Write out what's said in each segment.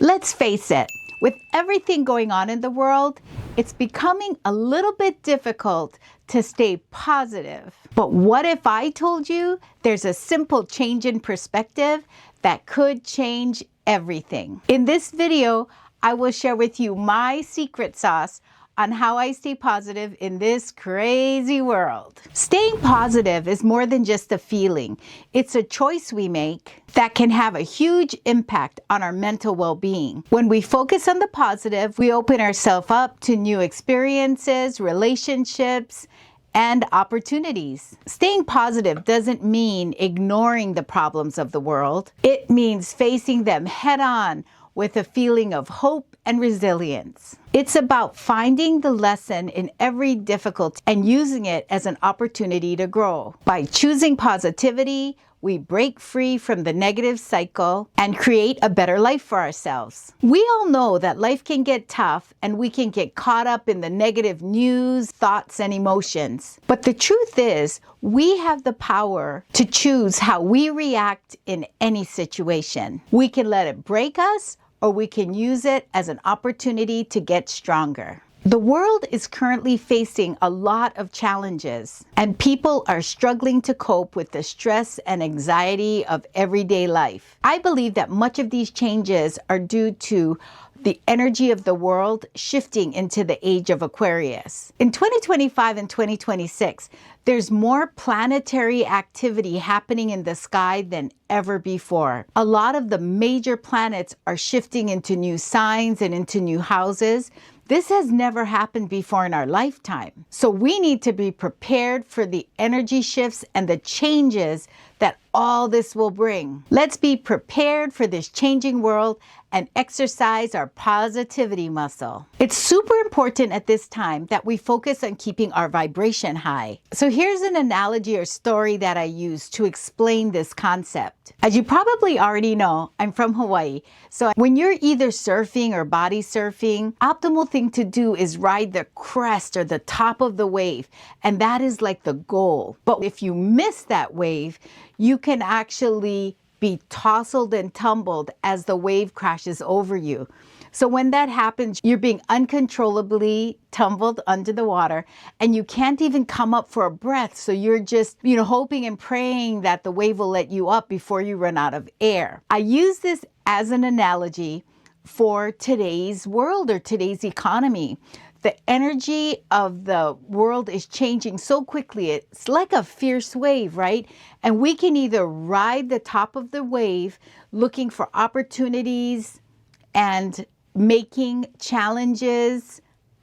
Let's face it, with everything going on in the world, it's becoming a little bit difficult to stay positive. But what if I told you there's a simple change in perspective that could change everything? In this video, I will share with you my secret sauce on how I stay positive in this crazy world. Staying positive is more than just a feeling. It's a choice we make that can have a huge impact on our mental well-being. When we focus on the positive, we open ourselves up to new experiences, relationships, and opportunities. Staying positive doesn't mean ignoring the problems of the world. It means facing them head on with a feeling of hope and resilience. It's about finding the lesson in every difficulty and using it as an opportunity to grow. By choosing positivity, we break free from the negative cycle and create a better life for ourselves. We all know that life can get tough and we can get caught up in the negative news, thoughts, and emotions. But the truth is, we have the power to choose how we react in any situation. We can let it break us, or we can use it as an opportunity to get stronger. The world is currently facing a lot of challenges, and people are struggling to cope with the stress and anxiety of everyday life. I believe that much of these changes are due to the energy of the world shifting into the age of Aquarius. In 2025 and 2026, there's more planetary activity happening in the sky than ever before. A lot of the major planets are shifting into new signs and into new houses. This has never happened before in our lifetime. So we need to be prepared for the energy shifts and the changes that all this will bring. Let's be prepared for this changing world and exercise our positivity muscle. It's super important at this time that we focus on keeping our vibration high. So here's an analogy or story that I use to explain this concept. As you probably already know, I'm from Hawaii. So when you're either surfing or body surfing, optimal thing to do is ride the crest or the top of the wave. And that is like the goal. But if you miss that wave, you can actually be tousled and tumbled as the wave crashes over you. So when that happens, you're being uncontrollably tumbled under the water and you can't even come up for a breath. So you're just, hoping and praying that the wave will let you up before you run out of air. I use this as an analogy for today's world or today's economy. The energy of the world is changing so quickly. It's like a fierce wave, right? And we can either ride the top of the wave looking for opportunities and making challenges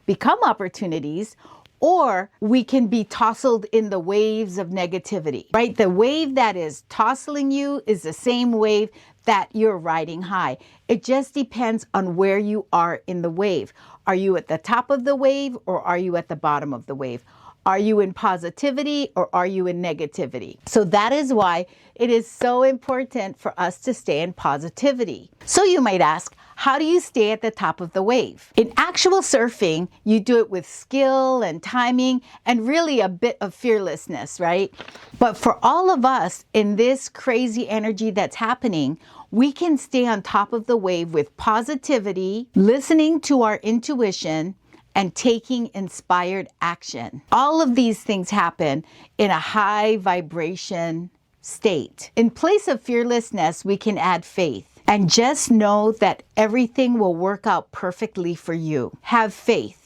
become opportunities, or we can be tousled in the waves of negativity, right? The wave that is tossling you is the same wave that you're riding high. It just depends on where you are in the wave. Are you at the top of the wave or are you at the bottom of the wave? Are you in positivity or are you in negativity? So that is why it is so important for us to stay in positivity. So you might ask, how do you stay at the top of the wave? In actual surfing, you do it with skill and timing and really a bit of fearlessness, right? But for all of us in this crazy energy that's happening, we can stay on top of the wave with positivity, listening to our intuition, and taking inspired action. All of these things happen in a high vibration state. In place of fearlessness, we can add faith. And just know that everything will work out perfectly for you. Have faith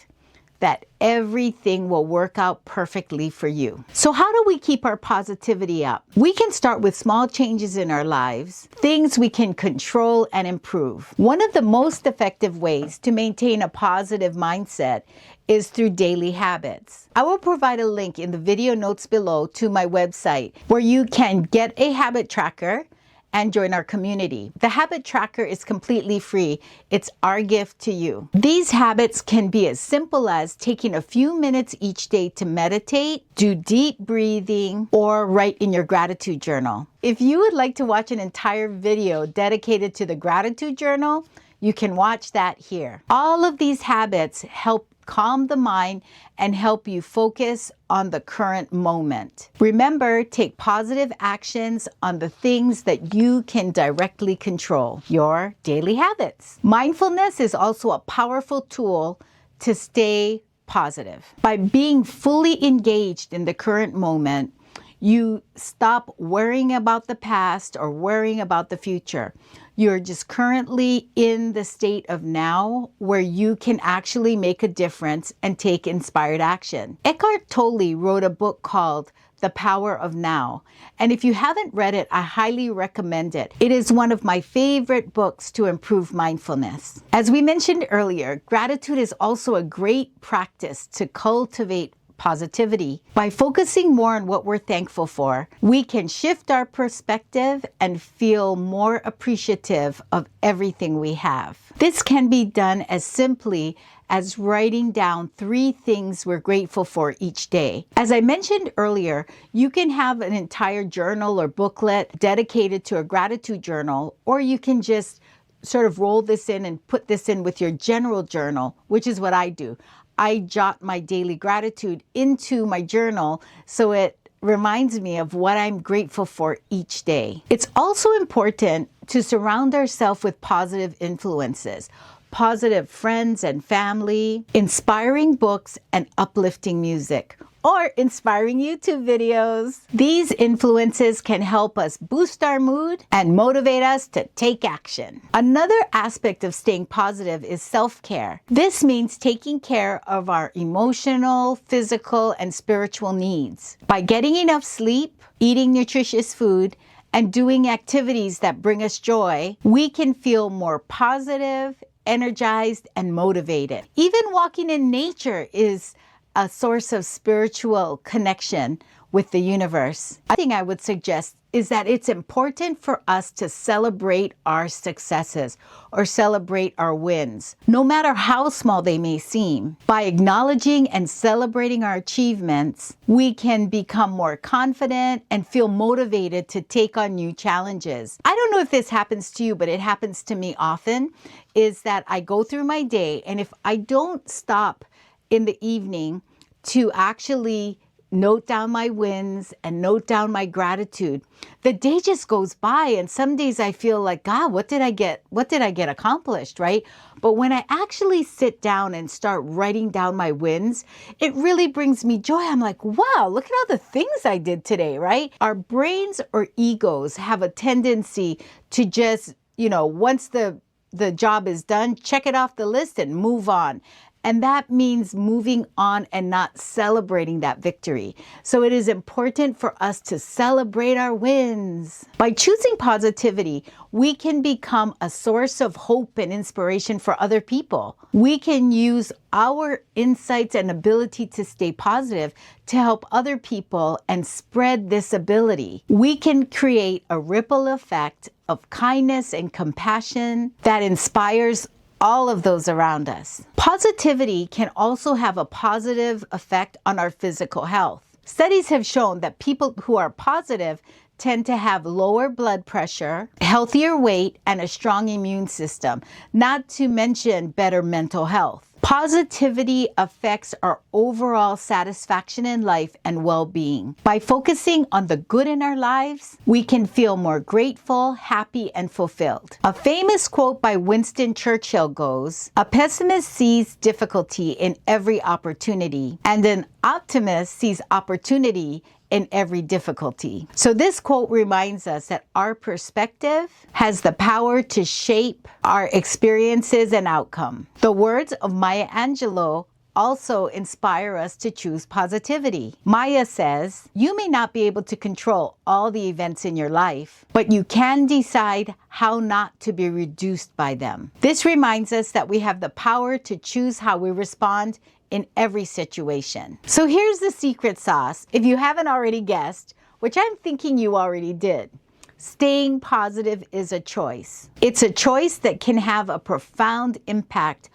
that everything will work out perfectly for you. So how do we keep our positivity up? We can start with small changes in our lives, things we can control and improve. One of the most effective ways to maintain a positive mindset is through daily habits. I will provide a link in the video notes below to my website where you can get a habit tracker and join our community. The habit tracker is completely free. It's our gift to you. These habits can be as simple as taking a few minutes each day to meditate, do deep breathing, or write in your gratitude journal. If you would like to watch an entire video dedicated to the gratitude journal, you can watch that here. All of these habits help calm the mind and help you focus on the current moment. Remember, take positive actions on the things that you can directly control, your daily habits. Mindfulness is also a powerful tool to stay positive. By being fully engaged in the current moment, you stop worrying about the past or worrying about the future. You're just currently in the state of now where you can actually make a difference and take inspired action. Eckhart Tolle wrote a book called The Power of Now. And if you haven't read it, I highly recommend it. It is one of my favorite books to improve mindfulness. As we mentioned earlier, gratitude is also a great practice to cultivate positivity. By focusing more on what we're thankful for, we can shift our perspective and feel more appreciative of everything we have. This can be done as simply as writing down 3 things we're grateful for each day. As I mentioned earlier, you can have an entire journal or booklet dedicated to a gratitude journal, or you can just sort of roll this in and put this in with your general journal, which is what I do. I jot my daily gratitude into my journal so it reminds me of what I'm grateful for each day. It's also important to surround ourselves with positive influences, positive friends and family, inspiring books, and uplifting music, or inspiring YouTube videos. These influences can help us boost our mood and motivate us to take action. Another aspect of staying positive is self-care. This means taking care of our emotional, physical, and spiritual needs. By getting enough sleep, eating nutritious food, and doing activities that bring us joy, we can feel more positive, energized, and motivated. Even walking in nature is a source of spiritual connection with the universe. I think I would suggest is that it's important for us to celebrate our successes or celebrate our wins, no matter how small they may seem. By acknowledging and celebrating our achievements, we can become more confident and feel motivated to take on new challenges. I don't know if this happens to you, but it happens to me often, is that I go through my day, and if I don't stop in the evening to actually note down my wins and note down my gratitude, the day just goes by, and some days I feel like, God, what did I get accomplished, right? But when I actually sit down and start writing down my wins, it really brings me joy. I'm like, wow, look at all the things I did today, right? Our brains or egos have a tendency to just, once the job is done, check it off the list and move on. And that means moving on and not celebrating that victory. So it is important for us to celebrate our wins. By choosing positivity, we can become a source of hope and inspiration for other people. We can use our insights and ability to stay positive to help other people and spread this ability. We can create a ripple effect of kindness and compassion that inspires all of those around us. Positivity can also have a positive effect on our physical health. Studies have shown that people who are positive tend to have lower blood pressure, healthier weight, and a strong immune system, not to mention better mental health. Positivity affects our overall satisfaction in life and well-being. By focusing on the good in our lives, we can feel more grateful, happy, and fulfilled. A famous quote by Winston Churchill goes, "A pessimist sees difficulty in every opportunity, and an optimist sees opportunity in every difficulty." So this quote reminds us that our perspective has the power to shape our experiences and outcome. The words of Maya Angelou also inspire us to choose positivity. Maya says, "You may not be able to control all the events in your life, but you can decide how not to be reduced by them." This reminds us that we have the power to choose how we respond in every situation. So here's the secret sauce. If you haven't already guessed, which I'm thinking you already did, staying positive is a choice. It's a choice that can have a profound impact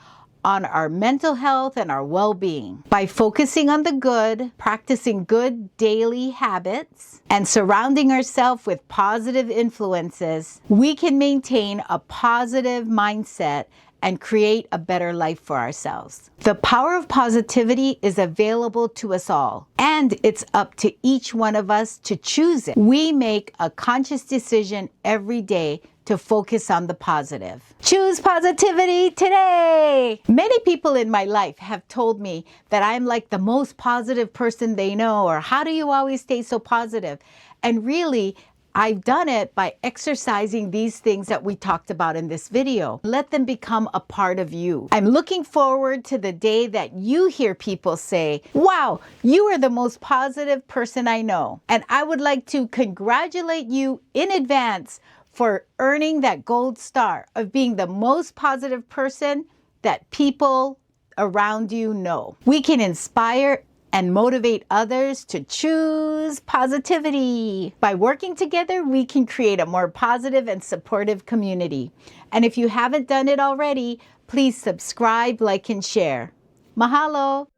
on our mental health and our well-being. By focusing on the good, practicing good daily habits, and surrounding ourselves with positive influences, we can maintain a positive mindset and create a better life for ourselves. The power of positivity is available to us all, and it's up to each one of us to choose it. We make a conscious decision every day to focus on the positive. Choose positivity today. Many people in my life have told me that I'm like the most positive person they know, or how do you always stay so positive? And really, I've done it by exercising these things that we talked about in this video. Let them become a part of you. I'm looking forward to the day that you hear people say, wow, you are the most positive person I know. And I would like to congratulate you in advance for earning that gold star of being the most positive person that people around you know. We can inspire and motivate others to choose positivity. By working together, we can create a more positive and supportive community. And if you haven't done it already, please subscribe, like, and share. Mahalo!